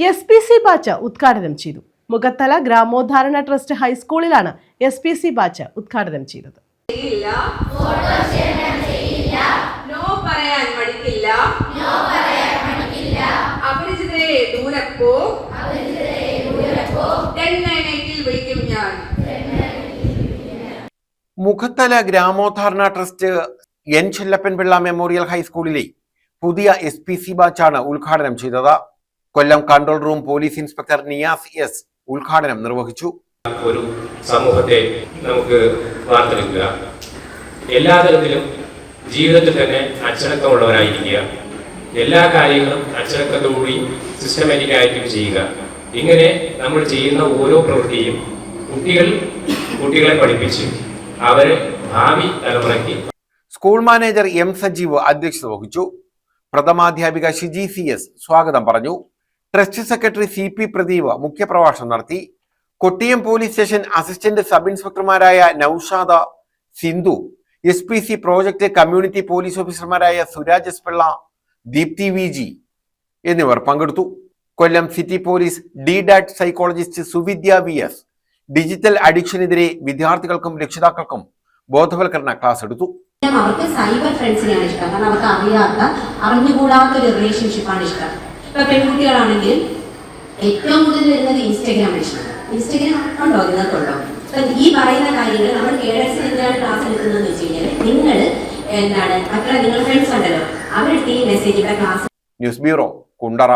SPC batch ഉദ്ഘാടനം ചെയ്തു. മുഖത്തല ഗ്രാമോദ്ധാരണ ട്രസ്റ്റ് ഹൈസ്കൂളിലാണ് SPC ബാച്ച് ഉദ്ഘാടനം ചെയ്തത്. മുഖത്തല ഗ്രാമോദ്ധാരണ ട്രസ്റ്റ് എൻ ചെല്ലപ്പൻപിള്ള മെമ്മോറിയൽ ഹൈസ്കൂളിലെ പുതിയ SPC ബാച്ചാണ് ഉദ്ഘാടനം ചെയ്തത്. Kollam control room police inspector Niyas S ഉദ്ഘാടനം നിർവഹിച്ചു. ഒരു സമൂഹത്തെ നമുക്ക് വാർത്തെടുക്കുക, എല്ലാ തരത്തിലും ജീവിതത്തിൽ തന്നെ അച്ചടക്കമുള്ളവരായിരിക്കുക, എല്ലാ കാര്യങ്ങളും അച്ചടക്കത്തോടുകൂടി സിസ്റ്റമാറ്റിക് ആയിട്ട് ചെയ്യുക. ഇങ്ങനെ നമ്മൾ ചെയ്യുന്ന ഓരോ പ്രവൃത്തിയും കുട്ടികളെ പഠിപ്പിച്ച് അവരെ ഭാവി തലമുറയ്ക്ക്. സ്കൂൾ മാനേജർ M സജീവ് അധ്യക്ഷത വഹിച്ചു. പ്രഥമാധ്യാപിക ഷിജി CS സ്വാഗതം പറഞ്ഞു. ട്രസ്റ്റ് സെക്രട്ടറി CP പ്രദീപ് മുഖ്യപ്രഭാഷണം നടത്തി. Kottiyam police station assistant sub ഇൻസ്പെക്ടർമാരായ Noushada, Sindhu, SPC project community police ഓഫീസർമാരായ സുരാജ് എസ് പിള്ള, ദീപ്തി VG എന്നിവർ പങ്കെടുത്തു. Kollam city police DDAT psychologist Suvidya VS digital അഡിക്ഷനെതിരെ വിദ്യാർത്ഥികൾക്കും രക്ഷിതാക്കൾക്കും ബോധവൽക്കരണ ക്ലാസ് എടുത്തു. അവർക്ക് സൈബർ ഫ്രണ്ട്സിനെയാണ് ഇഷ്ടം, കാരണം അവർക്ക് അറിഞ്ഞുകൂടാത്ത ഒരു റിലേഷൻഷിപ്പാണ് ഇഷ്ടം. ഇപ്പൊ പെൺകുട്ടികളാണെങ്കിൽ ഏറ്റവും കൂടുതൽ വരുന്നത് ഇൻസ്റ്റഗ്രാം ഇഷ്ടം. ഇൻസ്റ്റഗ്രാം ഉണ്ടോ? നിങ്ങൾക്കുണ്ടോ? ഈ പറയുന്ന കാര്യങ്ങൾ നമ്മൾ കേഡറ്റ്സിൽ എന്താണ് ക്ലാസ് എടുക്കുന്നതെന്ന് വെച്ച് കഴിഞ്ഞാൽ നിങ്ങൾ എന്താണ് മറ്റുള്ള നിങ്ങൾ ഫ്രണ്ട്സ് ഉണ്ടല്ലോ അവരുടെ ഈ മെസ്സേജ് ഇവിടെ ക്ലാസ്. News bureau, Kundara.